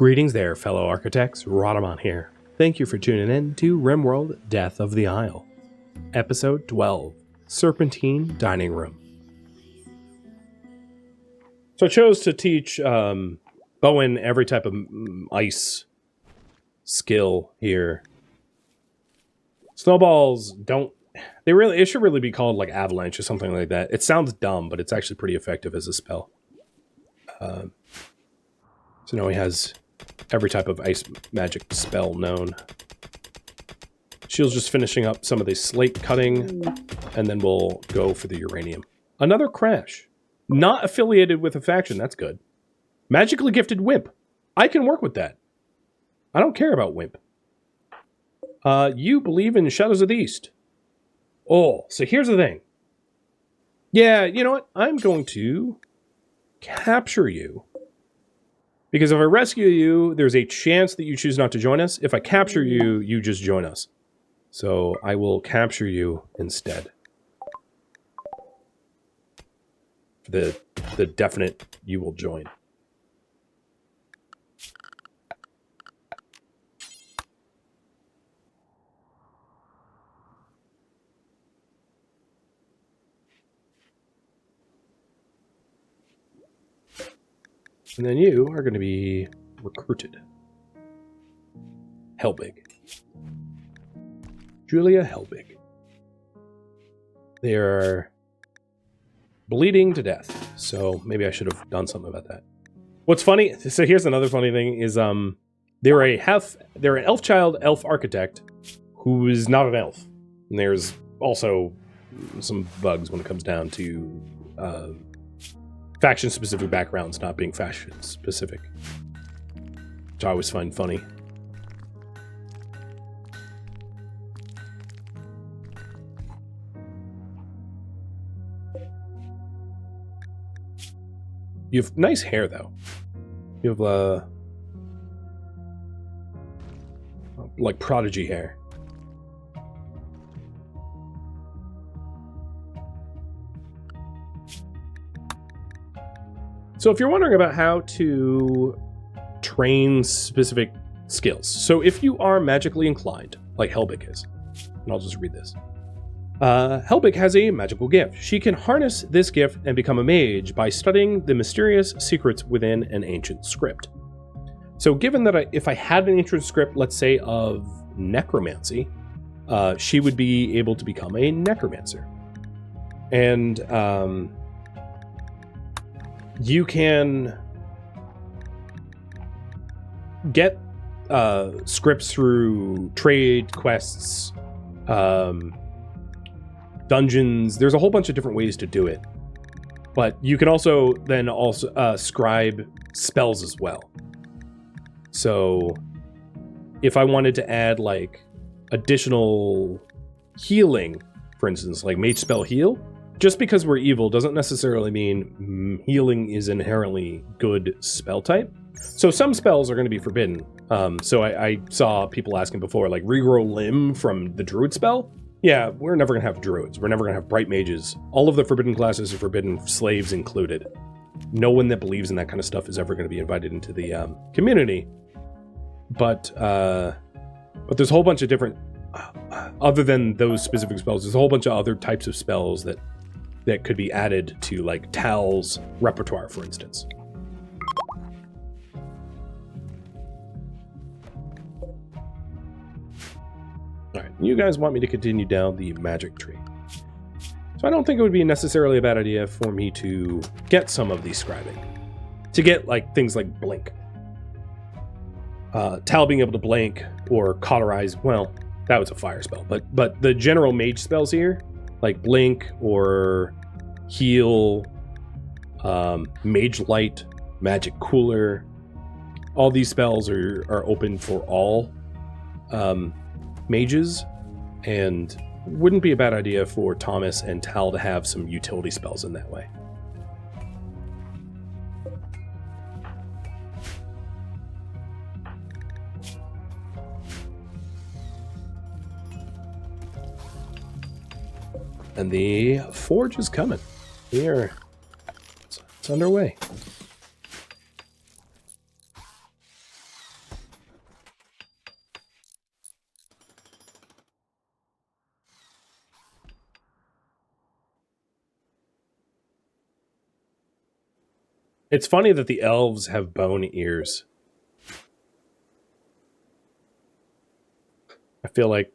Greetings there, fellow architects. Rhadamant here. Thank you for tuning in to RimWorld Death of the Isle. Episode 12, Serpentine Dining Room. So I chose to teach Bowen every type of ice skill here. Snowballs don't... it should really be called like avalanche or something like that. It sounds dumb, but it's actually pretty effective as a spell. So now he has every type of ice magic spell known. Shield's just finishing up some of the slate cutting, and then we'll go for the uranium. Another crash. Not affiliated with a faction, that's good. Magically gifted Wimp. I can work with that. I don't care about Wimp. You believe in Shadows of the East. Oh, so here's the thing. Yeah, you know what? I'm going to capture you. Because if I rescue you, there's a chance that you choose not to join us. If I capture you, you just join us. So I will capture you instead. For the definite you will join. And then you are going to be recruited. Helbig. Julia Helbig. They are bleeding to death, so maybe I should have done something about that. What's funny, so here's another funny thing, is they're an elf child, elf architect, who is not an elf. And there's also some bugs when it comes down to faction-specific backgrounds not being faction-specific, which I always find funny. You have nice hair, though. You have, like prodigy hair. So if you're wondering about how to train specific skills, so if you are magically inclined, like Helbig is, and I'll just read this. Helbig has a magical gift. She can harness this gift and become a mage by studying the mysterious secrets within an ancient script. So given that if I had an ancient script, let's say of necromancy, she would be able to become a necromancer. And you can get scripts through trade quests, dungeons. There's a whole bunch of different ways to do it, but you can also scribe spells as well. So if I wanted to add like additional healing, for instance, like mage spell heal, just because we're evil doesn't necessarily mean healing is inherently good spell type. So some spells are going to be forbidden. So I saw people asking before, like regrow limb from the druid spell. Yeah, we're never going to have druids. We're never going to have bright mages. All of the forbidden classes are forbidden, slaves included. No one that believes in that kind of stuff is ever going to be invited into the community. But there's a whole bunch of different, other than those specific spells, there's a whole bunch of other types of spells that could be added to, like, Tal's repertoire, for instance. Alright, you guys want me to continue down the magic tree. So I don't think it would be necessarily a bad idea for me to get some of these scribing. To get, like, things like Blink. Tal being able to blink or cauterize, well, that was a fire spell. But the general mage spells here, like Blink or Heal, Mage Light, Magic Cooler, all these spells are open for all mages, and wouldn't be a bad idea for Thomas and Tal to have some utility spells in that way. And the forge is coming. Here, it's underway. It's funny that the elves have bone ears. I feel like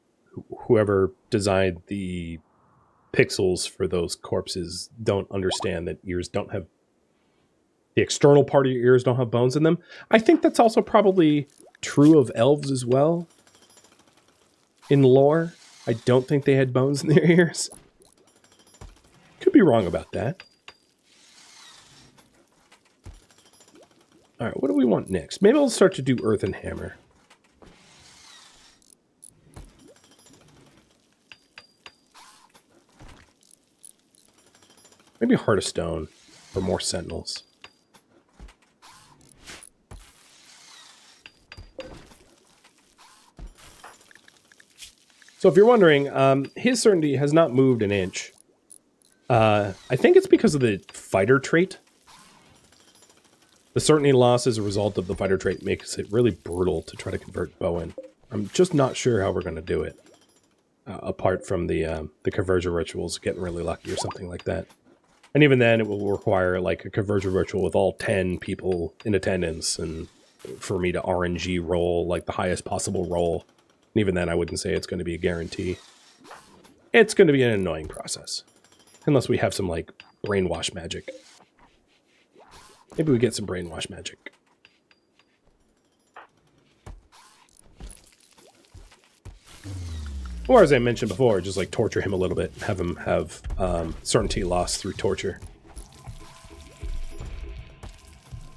whoever designed the pixels for those corpses don't understand that ears don't have... The external part of your ears don't have bones in them. I think that's also probably true of elves as well. In lore, I don't think they had bones in their ears. Could be wrong about that. All right, what do we want next? Maybe I'll start to do earth and hammer. Maybe heart of stone for more sentinels. So if you're wondering, his certainty has not moved an inch. I think it's because of the fighter trait. The certainty loss as a result of the fighter trait makes it really brutal to try to convert Bowen. I'm just not sure how we're going to do it. Apart from the conversion rituals getting really lucky or something like that. And even then, it will require like a conversion ritual with all 10 people in attendance, and for me to RNG roll like the highest possible roll. And even then, I wouldn't say it's going to be a guarantee. It's going to be an annoying process. Unless we have some like brainwash magic. Maybe we get some brainwash magic. Or as I mentioned before, just like torture him a little bit. Have him have certainty loss through torture.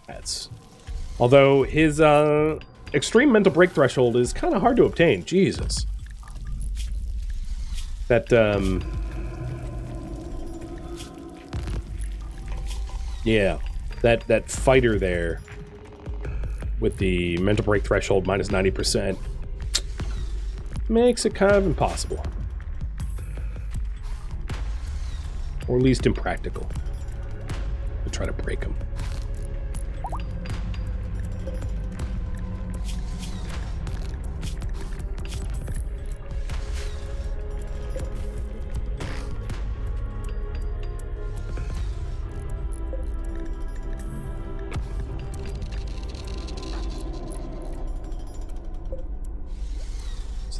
That's... Although his extreme mental break threshold is kind of hard to obtain. Jesus. That, yeah. That fighter there with the mental break threshold minus 90%. Makes it kind of impossible. Or at least impractical. To try to break them.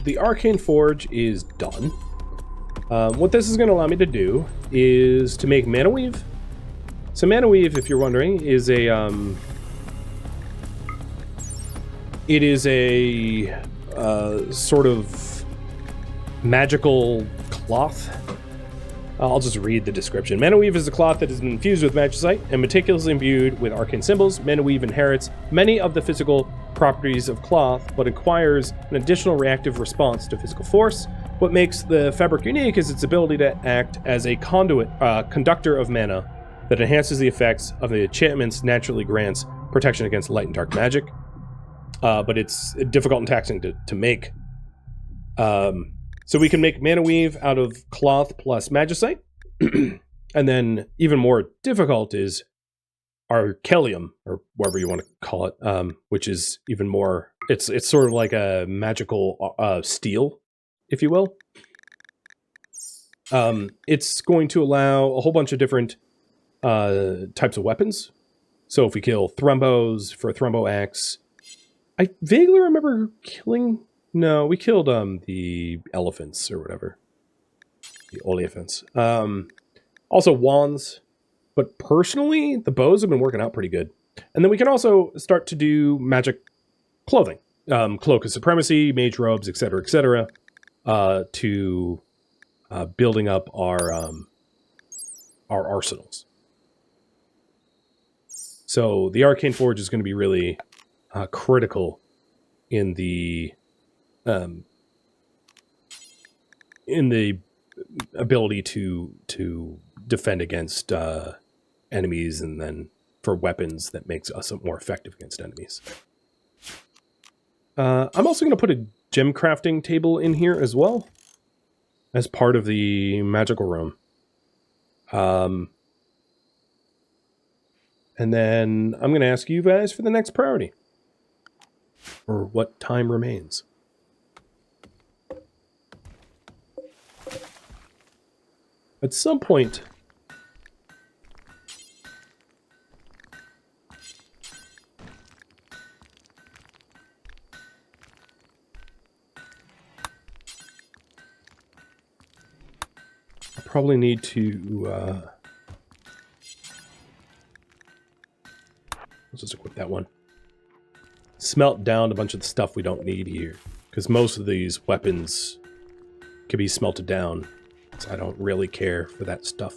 The Arcane Forge is done. What this is going to allow me to do is to make Mana Weave. So Mana Weave, if you're wondering, is a it is a sort of magical cloth. I'll just read the description. Mana Weave is a cloth that has been infused with magicite and meticulously imbued with arcane symbols. Mana Weave inherits many of the physical properties of cloth, but acquires an additional reactive response to physical force. What makes the fabric unique is its ability to act as a conductor of mana that enhances the effects of the enchantments, naturally grants protection against light and dark magic. But it's difficult and taxing to make. So we can make Mana Weave out of cloth plus magicite. And then even more difficult is Arcelium, or whatever you want to call it, which is even more... It's sort of like a magical steel, if you will. It's going to allow a whole bunch of different types of weapons. So if we kill Thrumbos for a Thrumbo Axe... I vaguely remember killing... No, we killed the elephants or whatever. The olephants. Also wands. But personally, the bows have been working out pretty good. And then we can also start to do magic clothing. Cloak of Supremacy, mage robes, etc., to building up our arsenals. So the Arcane Forge is going to be really critical in the ability to defend against enemies, and then for weapons that makes us more effective against enemies. I'm also going to put a gem crafting table in here as well as part of the magical room. And then I'm going to ask you guys for the next priority, or what time remains. At some point, probably need to... let's just equip that one. Smelt down a bunch of the stuff we don't need here. Because most of these weapons can be smelted down. So I don't really care for that stuff.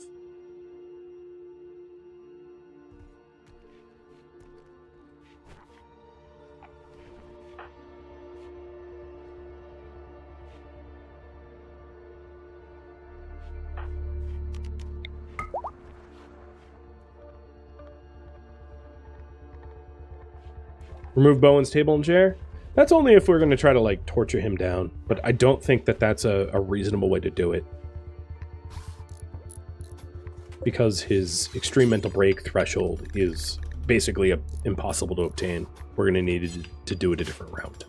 Remove Bowen's table and chair. That's only if we're going to try to, like, torture him down. But I don't think that that's a reasonable way to do it. Because his extreme mental break threshold is basically impossible to obtain. We're going to need to do it a different route.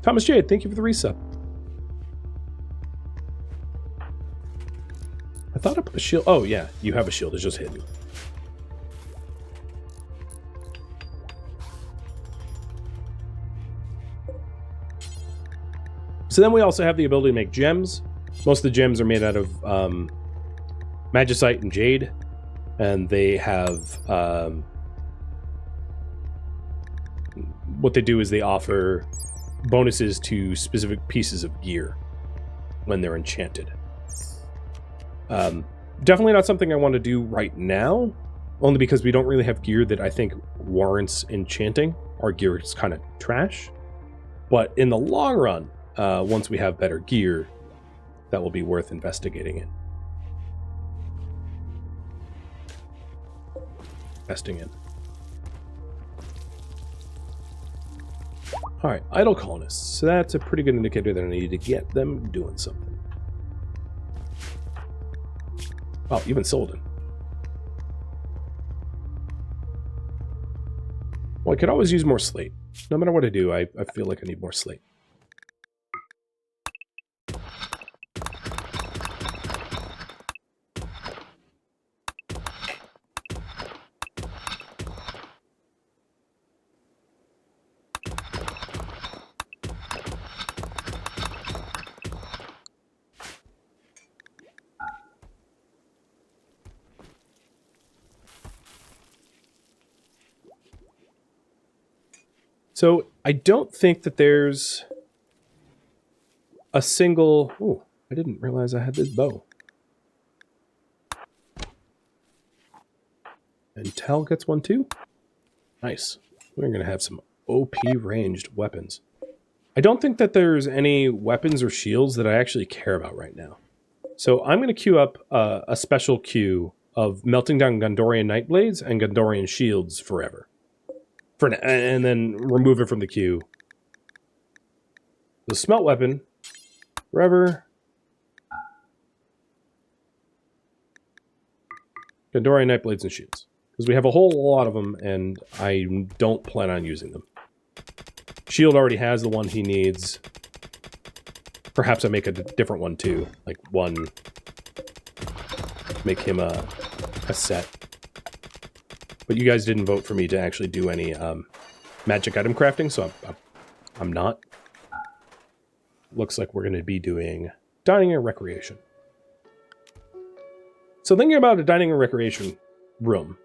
Thomas Jade, thank you for the resub. I thought I put a shield. Oh, yeah, you have a shield. It's just hidden. So then we also have the ability to make gems. Most of the gems are made out of magicite and jade. And they have... what they do is they offer bonuses to specific pieces of gear when they're enchanted. Definitely not something I want to do right now, only because we don't really have gear that I think warrants enchanting. Our gear is kind of trash. But in the long run, once we have better gear, that will be worth investigating in. Investing in. Alright, idle colonists. So that's a pretty good indicator that I need to get them doing something. Oh, even Solden. Well, I could always use more slate. No matter what I do, I feel like I need more slate. So I don't think that there's a single... Oh, I didn't realize I had this bow. And Tal gets one too? Nice. We're going to have some OP ranged weapons. I don't think that there's any weapons or shields that I actually care about right now. So I'm going to queue up a special queue of melting down Gondorian Nightblades and Gondorian shields forever. And then remove it from the queue. The smelt weapon, forever. Gondorian Nightblades and shields. Because we have a whole lot of them, and I don't plan on using them. Shield already has the one he needs. Perhaps I make a different one too. Like one... Make him a set. But you guys didn't vote for me to actually do any magic item crafting, so I'm not. Looks like we're going to be doing dining and recreation. So thinking about a dining and recreation room.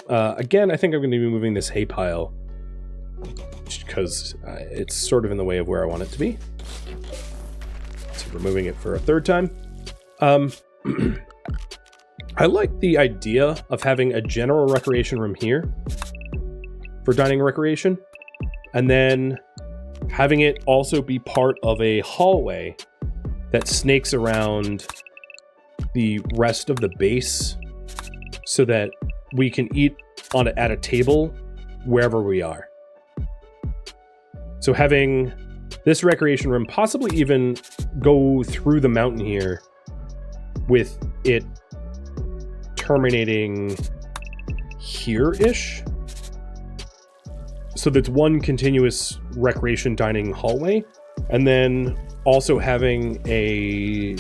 Again, I think I'm going to be moving this hay pile because it's sort of in the way of where I want it to be. So removing it for a third time. I like the idea of having a general recreation room here for dining and recreation, and then having it also be part of a hallway that snakes around the rest of the base so that we can eat at a table wherever we are. So having this recreation room possibly even go through the mountain here with it terminating here-ish. So that's one continuous recreation dining hallway, and then also having the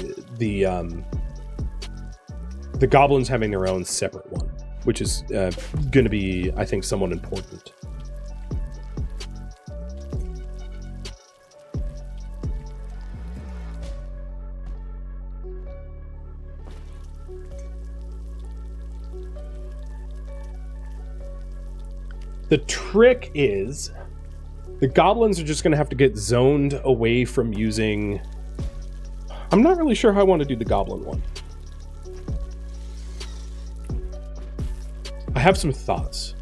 goblins having their own separate one, which is going to be, I think, somewhat important. The trick is the goblins are just going to have to get zoned away from using... I'm not really sure how I want to do the goblin one. I have some thoughts,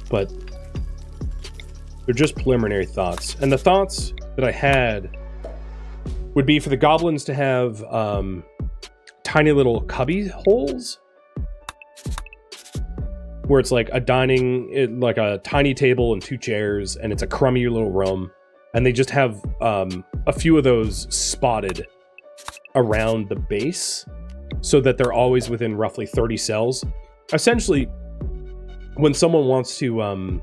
but they're just preliminary thoughts. And the thoughts that I had would be for the goblins to have tiny little cubby holes where it's like a like a tiny table and 2 chairs, and it's a crummy little room, and they just have a few of those spotted around the base so that they're always within roughly 30 cells. Essentially, when someone wants to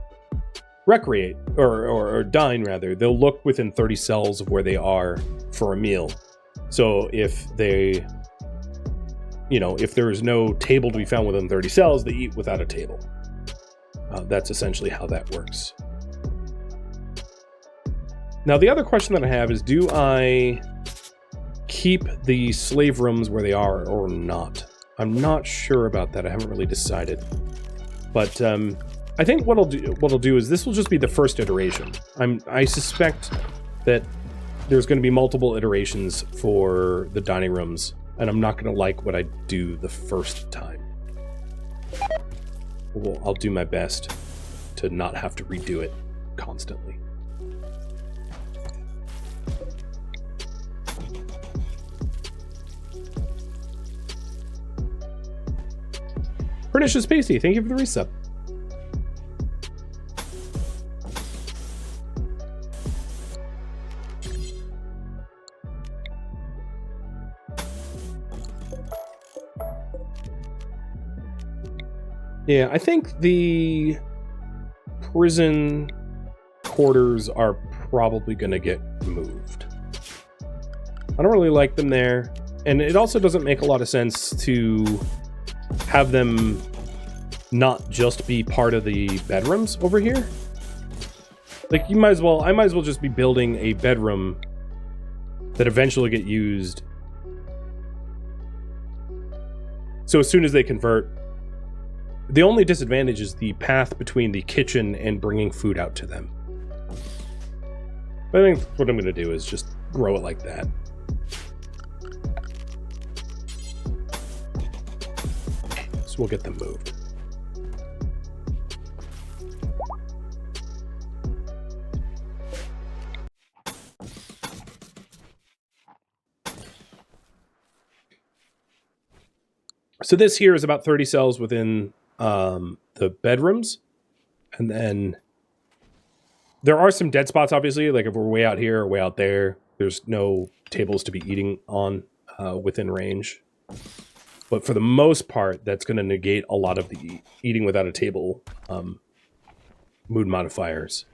recreate or dine rather, they'll look within 30 cells of where they are for a meal. So if they, if there's no table to be found within 30 cells, they eat without a table. That's essentially how that works. Now, the other question that I have is, do I keep the slave rooms where they are or not? I'm not sure about that. I haven't really decided. But I think what I'll do is this will just be the first iteration. I suspect that there's going to be multiple iterations for the dining rooms, and I'm not going to like what I do the first time. Well, I'll do my best to not have to redo it constantly. Pernicious Pasty, thank you for the resub. Yeah, I think the prison quarters are probably going to get moved. I don't really like them there, and it also doesn't make a lot of sense to have them not just be part of the bedrooms over here. Like, I might as well just be building a bedroom that eventually get used. So as soon as they convert, the only disadvantage is the path between the kitchen and bringing food out to them. But I think what I'm going to do is just grow it like that. So we'll get them moved. So this here is about 30 cells within the bedrooms, and then there are some dead spots, obviously, like if we're way out here or way out there, there's no tables to be eating on within range. But for the most part, that's going to negate a lot of the eating without a table mood modifiers.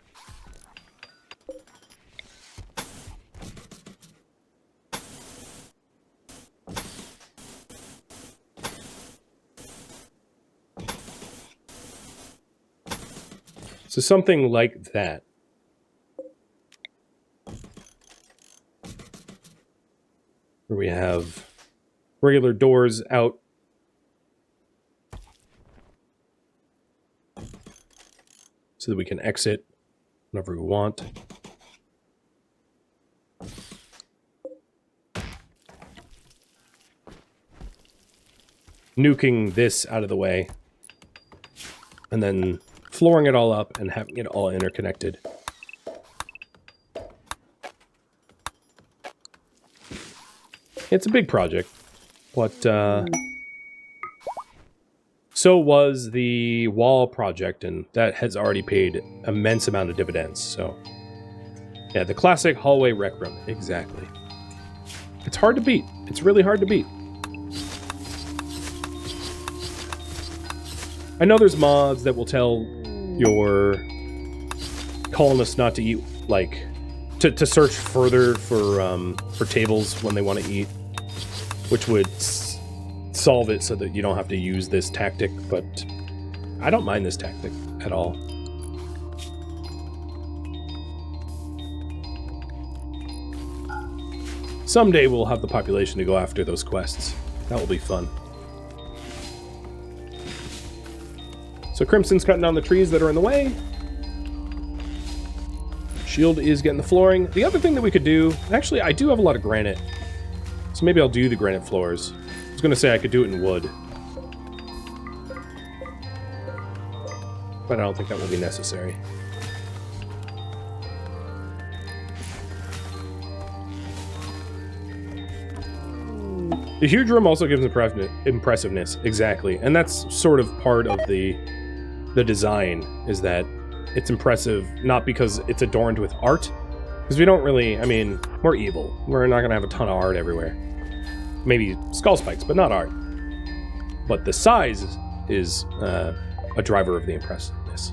So something like that. Where we have regular doors out. So that we can exit whenever we want. Nuking this out of the way. And then flooring it all up and having it all interconnected. It's a big project, but so was the wall project, and that has already paid immense amount of dividends. So yeah, the classic hallway rec room, exactly. It's hard to beat. It's really hard to beat. I know there's mods that will tell your colonists not to eat, like, to search further for tables when they want to eat, which would solve it so that you don't have to use this tactic, but I don't mind this tactic at all. Someday we'll have the population to go after those quests. That will be fun. So Crimson's cutting down the trees that are in the way. Shield is getting the flooring. The other thing that we could do... Actually, I do have a lot of granite. So maybe I'll do the granite floors. I was going to say I could do it in wood. But I don't think that will be necessary. The huge room also gives impressiveness. Exactly. And that's sort of part of the design, is that it's impressive not because it's adorned with art. Because we don't really... I mean, we're evil. We're not going to have a ton of art everywhere. Maybe skull spikes, but not art. But the size is a driver of the impressiveness.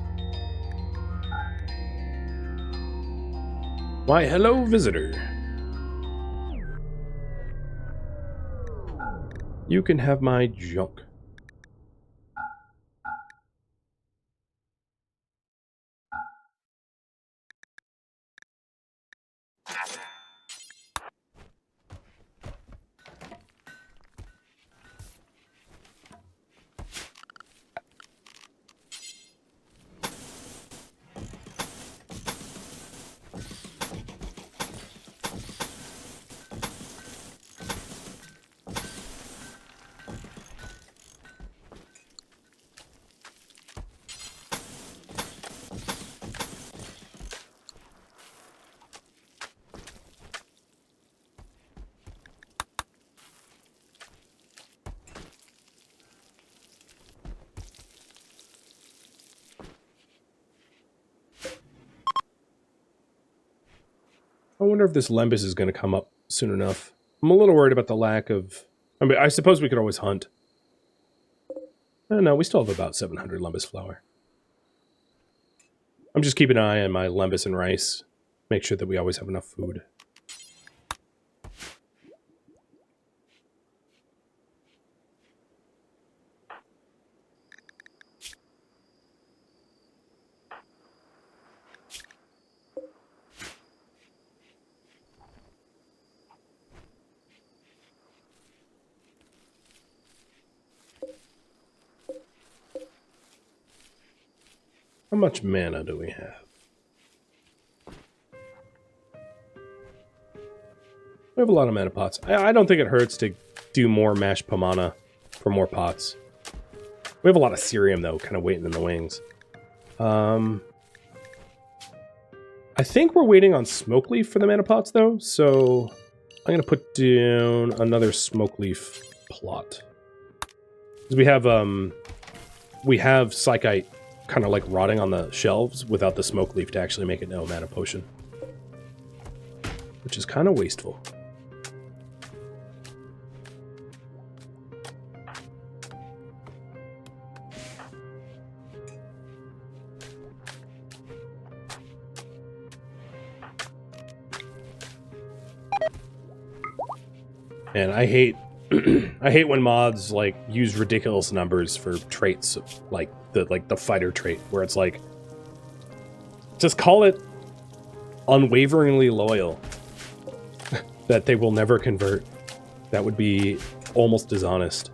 Why, hello, visitor. You can have my junk. I wonder if this Lembas is going to come up soon enough. I'm a little worried about the lack of... I mean, I suppose we could always hunt. I don't know, we still have about 700 Lembas flour. I'm just keeping an eye on my Lembas and rice. Make sure that we always have enough food. How much mana do we have? We have a lot of mana pots. I don't think it hurts to do more mashed pomana for more pots. We have a lot of cerium, though, kind of waiting in the wings. I think we're waiting on smoke leaf for the mana pots, though, so I'm going to put down another smoke leaf plot. Because we have Psychite kind of like rotting on the shelves without the smoke leaf to actually make it no mana potion. Which is kind of wasteful. And I hate I hate when mods like use ridiculous numbers for traits like the fighter trait, where it's like, just call it unwaveringly loyal. That they will never convert. That would be almost dishonest.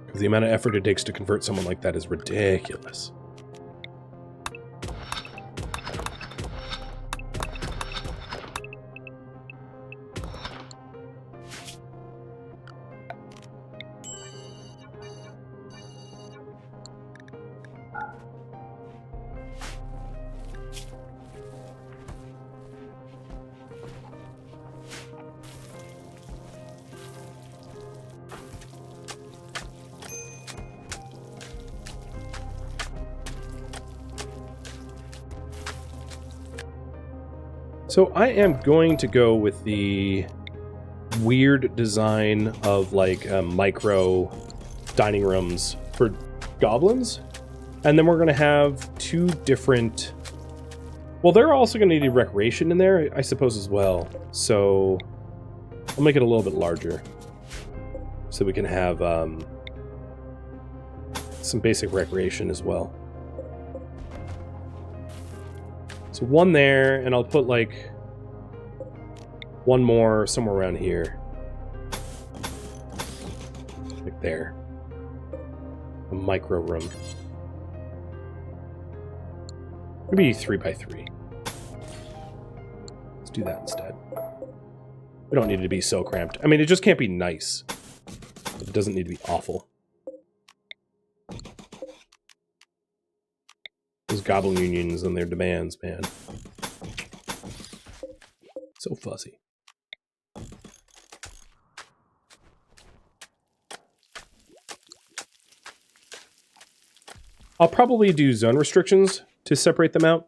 Because the amount of effort it takes to convert someone like that is ridiculous. So I am going to go with the weird design of like micro dining rooms for goblins. And then we're going to have two different... Well, they're also going to need recreation in there, I suppose, as well. So I'll make it a little bit larger. So we can have some basic recreation as well. So one there, and I'll put like one more somewhere around here. Like there. A micro room. Maybe 3x3. Let's do that instead. We don't need it to be so cramped. I mean, it just can't be nice. But it doesn't need to be awful. Those goblin unions and their demands, man. So fuzzy. I'll probably do zone restrictions to separate them out,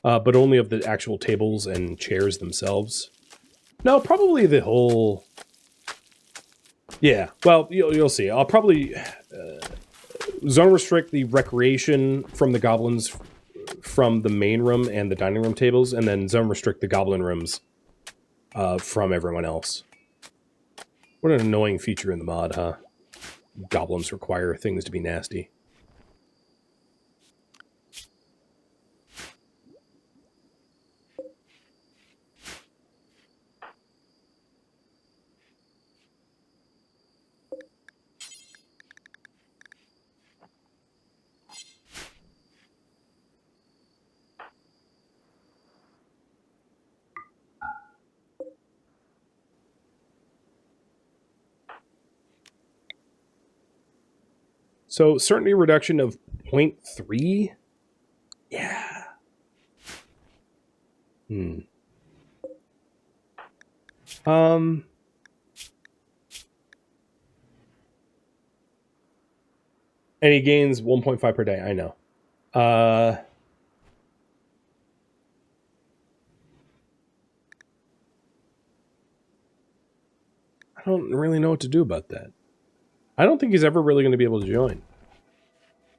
but only of the actual tables and chairs themselves. No, probably the whole... Yeah, well, you'll see. I'll probably zone restrict the recreation from the goblins from the main room and the dining room tables, and then zone restrict the goblin rooms from everyone else. What an annoying feature in the mod, huh? Goblins require things to be nasty. So, certainty reduction of 0.3? Yeah. And he gains 1.5 per day, I know. I don't really know what to do about that. I don't think he's ever really going to be able to join.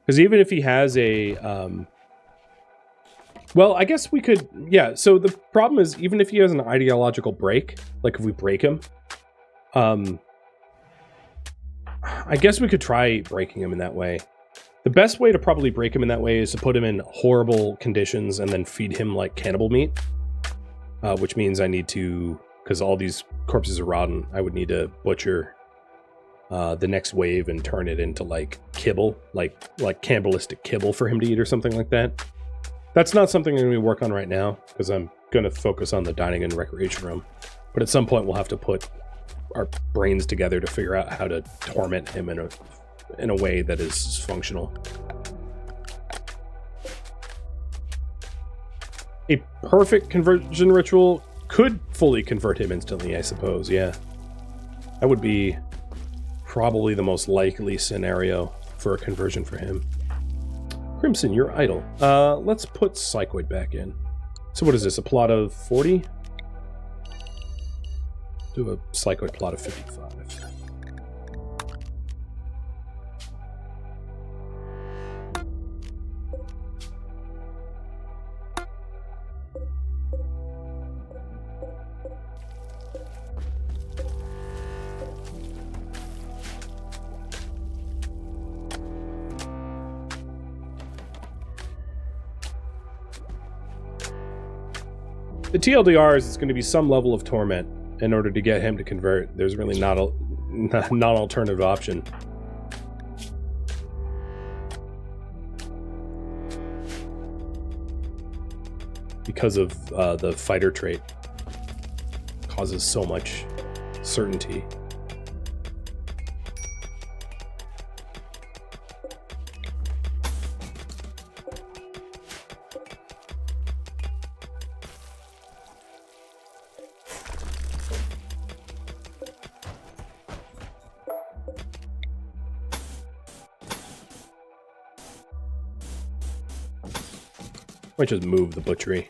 Because even if he has a... well, I guess we could... Yeah, so the problem is, even if he has an ideological break, like if we break him, I guess we could try breaking him in that way. The best way to probably break him in that way is to put him in horrible conditions and then feed him like cannibal meat. Which means I need to... Because all these corpses are rotten, I would need to butcher... the next wave and turn it into like kibble, like cannibalistic kibble for him to eat or something like that. That's not something I'm going to work on right now because I'm going to focus on the dining and recreation room. But at some point we'll have to put our brains together to figure out how to torment him in a way that is functional. A perfect conversion ritual could fully convert him instantly, I suppose. Yeah, that would be probably the most likely scenario for a conversion for him. Crimson, you're idle. Let's put Psychoid back in. So what is this, a plot of 40? Do a Psychoid plot of 55. The TLDR is it's going to be some level of torment in order to get him to convert. There's really not an alternative option. Because of the fighter trait. Causes so much certainty. Might just move the butchery.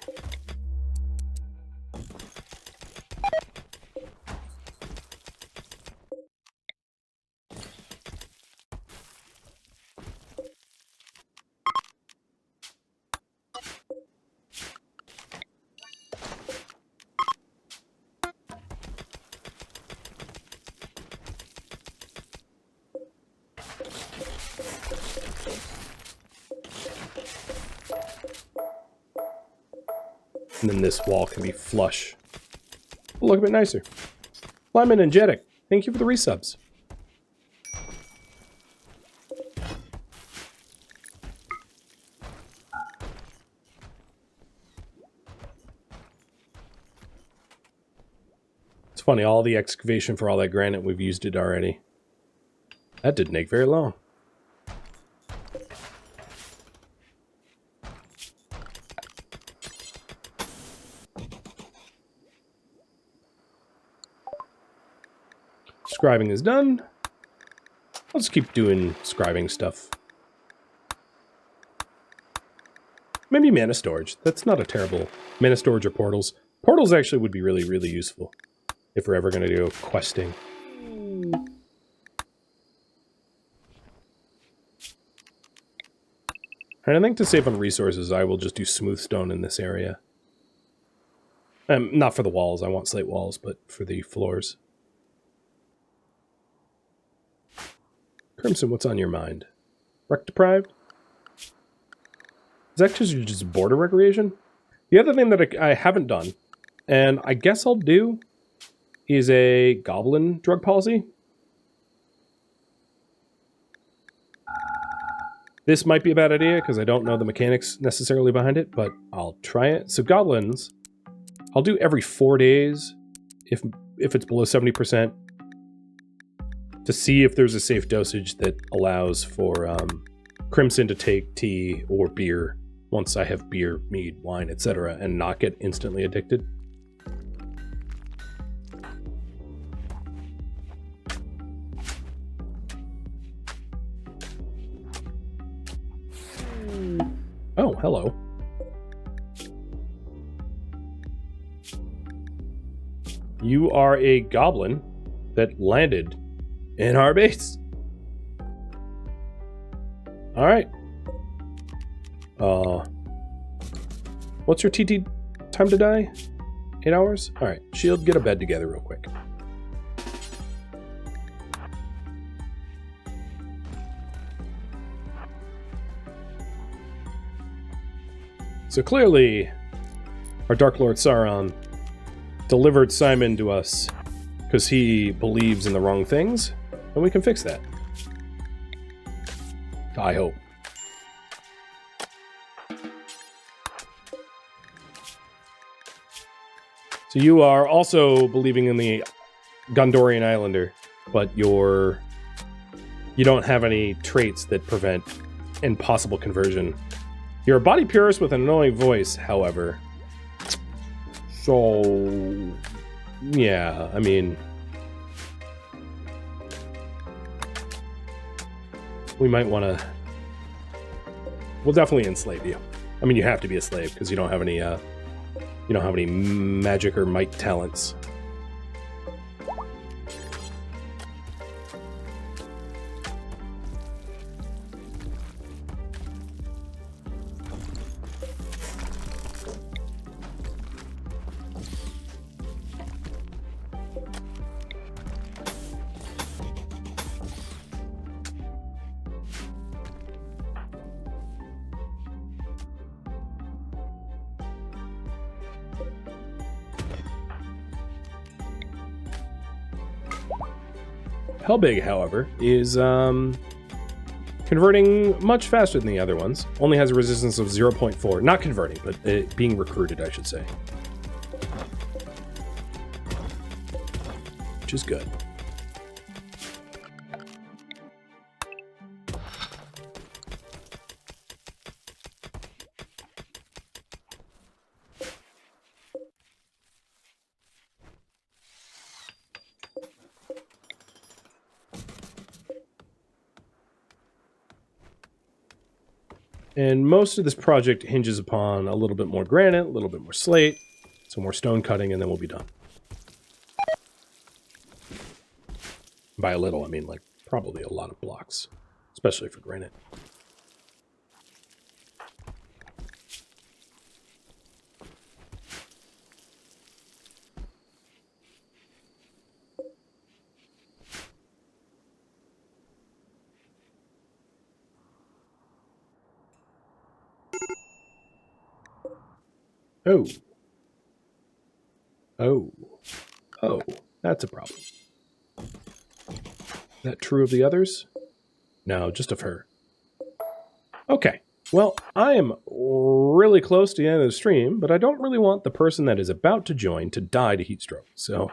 And then this wall can be flush. We'll look a bit nicer. Lyman and Jetic, thank you for the resubs. It's funny, all the excavation for all that granite, we've used it already. That didn't take very long. Scribing is done. I'll just keep doing scribing stuff. Maybe mana storage. That's not a terrible... Mana storage or portals. Portals actually would be really, really useful if we're ever going to do questing. And I think to save on resources, I will just do smooth stone in this area. Not for the walls. I want slate walls, but for the floors. Crimson, what's on your mind? Wreck deprived? Is that just border recreation? The other thing that I haven't done, and I guess I'll do, is a goblin drug policy. This might be a bad idea because I don't know the mechanics necessarily behind it, but I'll try it. So goblins, I'll do every 4 days if it's below 70%. To see if there's a safe dosage that allows for Crimson to take tea or beer once I have beer, mead, wine, etc., and not get instantly addicted. Oh, hello. You are a goblin that landed in our base. All right. What's your TT time to die? 8 hours? All right. Shield, get a bed together real quick. So clearly, our Dark Lord Sauron delivered Simon to us because he believes in the wrong things, and we can fix that. I hope. So you are also believing in the Gondorian Islander, but you don't have any traits that prevent impossible conversion. You're a body purist with an annoying voice, however. So, yeah, I mean, we might want to. We'll definitely enslave you. I mean, you have to be a slave because you don't have any magic or might talents. Hellbig, however, is converting much faster than the other ones. Only has a resistance of 0.4. Not converting, but being recruited, I should say. Which is good. And most of this project hinges upon a little bit more granite, a little bit more slate, some more stone cutting, and then we'll be done. By a little, I mean like probably a lot of blocks, especially for granite. Oh. Oh. Oh. That's a problem. Is that true of the others? No, just of her. Okay. Well, I am really close to the end of the stream, but I don't really want the person that is about to join to die to heat stroke. So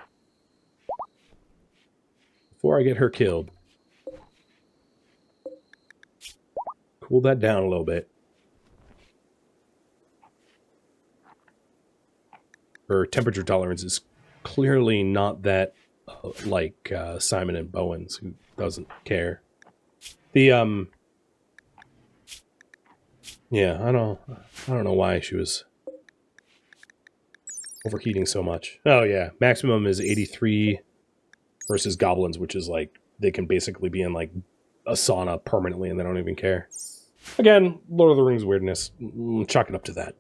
before I get her killed. Cool that down a little bit. Her temperature tolerance is clearly not that like Simon and Bowen's, who doesn't care. The yeah, I don't know why she was overheating so much. Oh yeah, maximum is 83 versus goblins, which is like they can basically be in like a sauna permanently and they don't even care. Again, Lord of the Rings weirdness. Chalk it up to that.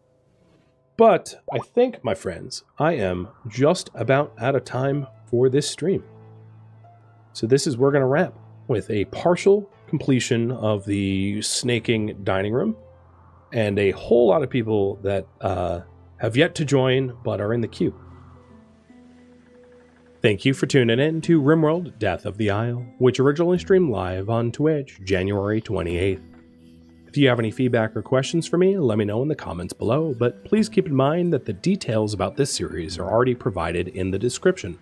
But I think, my friends, I am just about out of time for this stream. So this is we're going to wrap with a partial completion of the snaking dining room and a whole lot of people that have yet to join but are in the queue. Thank you for tuning in to RimWorld Death of the Isle, which originally streamed live on Twitch January 28th. If you have any feedback or questions for me, let me know in the comments below, but please keep in mind that the details about this series are already provided in the description.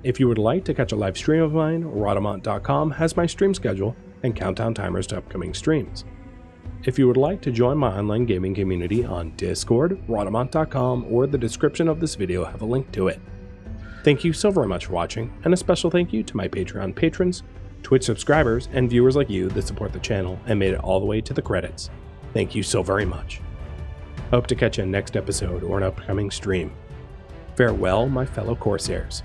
If you would like to catch a live stream of mine, Rhadamant.com has my stream schedule and countdown timers to upcoming streams. If you would like to join my online gaming community on Discord, Rhadamant.com, or the description of this video have a link to it. Thank you so very much for watching, and a special thank you to my Patreon patrons, Twitch subscribers, and viewers like you that support the channel and made it all the way to the credits. Thank you so very much. Hope to catch you in next episode or an upcoming stream. Farewell, my fellow Corsairs.